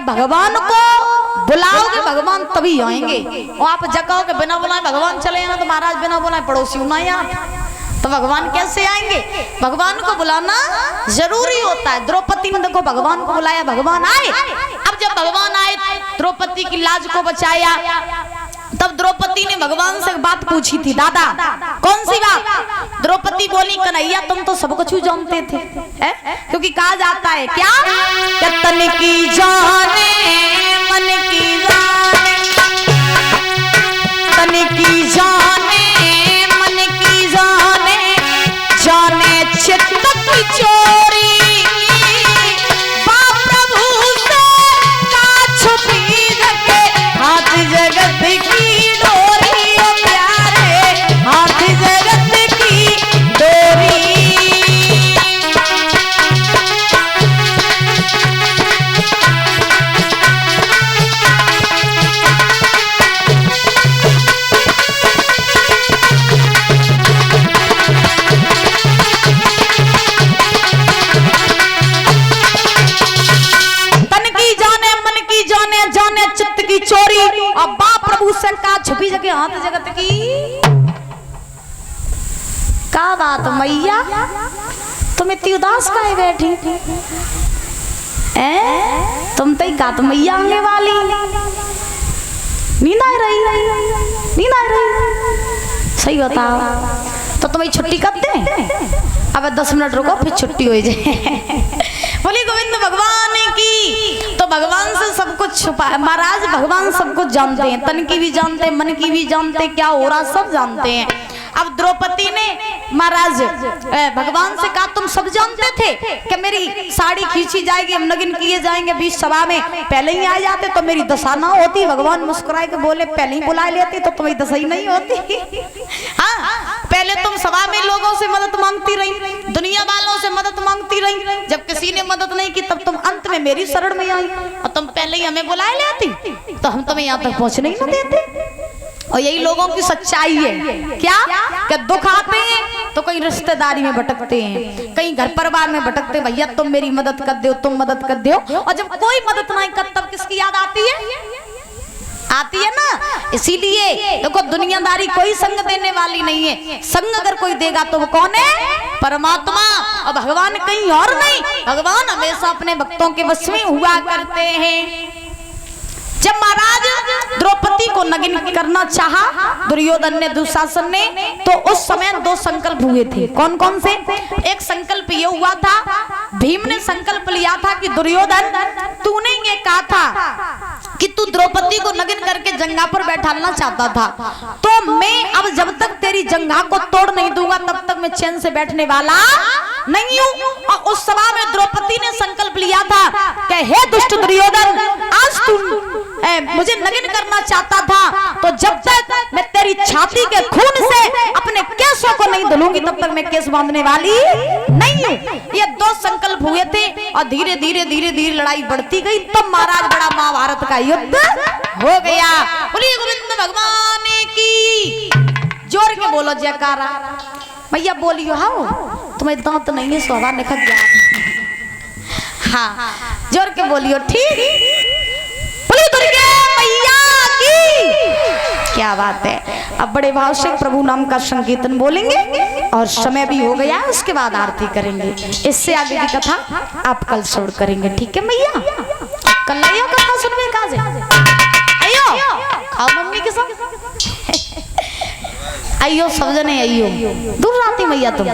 भगवान को बुलाओगे भगवान तभी आएंगे, और आप जगाओ के बिना बुलाए भगवान चले ना तो महाराज बिना बुलाए पड़ोसी ना यहाँ, तो भगवान कैसे आएंगे? भगवान को बुलाना जरूरी होता है। द्रौपदी ने देखो भगवान को बुलाया, भगवान आए। अब जब भगवान आए द्रौपदी की लाज को बचाया, तब द्रौपदी ने भगवान से बात पूछी थी। दादा कौन सी बात? द्रौपदी बोली कन्हैया तुम तो सब कुछ जानते थे, क्योंकि कहा जाता है क्या तन की जाने मन की जाने, तन की जाने मन की जाने, जाने चित्त की चोरी, बाप प्रभु से का छुपी रखे, हाथ जगत की डोरी, ओ प्यारे हाथ जगत की डोरी। चोरी और बाप प्रभु से का छुपी जगह हाथ जगत की। का बात मैया तुम इतनी उदास काहे बैठी? तुम तो का तो मैया आने वाली, नींद आ रही, नींद आ रही, सही बताओ। तो तुम्हें छुट्टी कब दें? अब 10 मिनट रुको फिर छुट्टी हो जाए। बोली गोविंद भगवान की। तो भगवान से सब कुछ छुपा है महाराज, भगवान सब कुछ जानते हैं, तन की भी जानते हैं, मन की भी जानते हैं, क्या हो रहा सब जानते हैं। अब द्रौपदी ने महाराज भगवान से कहा तुम सब जानते थे कि मेरी साड़ी खींची जाएगी, हम नगिन किए जाएंगे बीच सभा में, पहले ही आ जाते तो मेरी दशा ना होती। भगवान मुस्कुराए के बोले पहले ही बुला लेती तो तुम्हारी दशा ही नहीं होती। हाँ पहले तुम सभा में लोगों से मदद मांगती रही, दुनिया वालों से मदद मांगती रही, जब किसी ने मदद नहीं की तब तुम अंत में मेरी शरण में आई, और तुम पहले ही हमें बुला लेती तो हम तुम्हें यहाँ तक पहुँचने ही ना देते। और यही लोगों की सच्चाई है। क्या दुख आते हैं तो कहीं रिश्तेदारी में भटकते हैं, कहीं घर परिवार में भटकते, भैया तुम मेरी मदद कर दो, तुम मदद कर दो, और जब कोई मदद नहीं कर तब किसकी याद आती है? आती है ना। इसीलिए देखो दुनियादारी कोई संग देने वाली नहीं है, संग अगर कोई देगा तो वो कौन है? परमात्मा। और भगवान कहीं और नहीं, भगवान हमेशा अपने भक्तों के वश में हुआ करते हैं। जब महाराज द्रौपदी को नगिन करना चाहा दुर्योधन ने, दुशासन ने, तो उस समय 2 संकल्प हुए थे। कौन कौन से? एक संकल्प ये हुआ था, भीम ने संकल्प लिया था कि दुर्योधन तूने ये कहा था कि तू द्रौपदी को नगिन करके जंघा पर बैठाना चाहता था, तो मैं अब जब तक तेरी जंघा को तोड़ नहीं दूंगा तब तक मैं चैन से बैठने वाला नहीं हूँ। और उस सभा में द्रौपदी ने संकल्प लिया था कि हे दुष्ट दुर्योधन, आज तू मुझे नगिन करना चाहता था, तो जब तक मैं तेरी छाती के खून से अपने केसों को नहीं धुलूंगी तब तक मैं केस बांधने वाली नहीं हूँ। ये 2 संकल्प हुए थे और धीरे धीरे धीरे धीरे लड़ाई बढ़ती गई, तब महाराज बड़ा महाभारत का युद्ध हो गया। बोलिए गोविंद भगवान की। जोर के बोलो जयकारा। भैया बोलियो, हाँ तुम्हें दांत नहीं है सोहा निकल गया। हाँ जोर के बोलियो, ठीक। दुर्गे मैया की। क्या बात है। अब बड़े भाव से प्रभु नाम का संकीर्तन बोलेंगे और समय भी हो गया, उसके बाद आरती करेंगे। इससे आगे की कथा आप कल छोड़ करेंगे, ठीक है मैया? कल आइयो कथा सुनवे काजे, आइयो खाओ मम्मी के साथ, आइयो सब जने आइयो। दूर राती मैया तुम।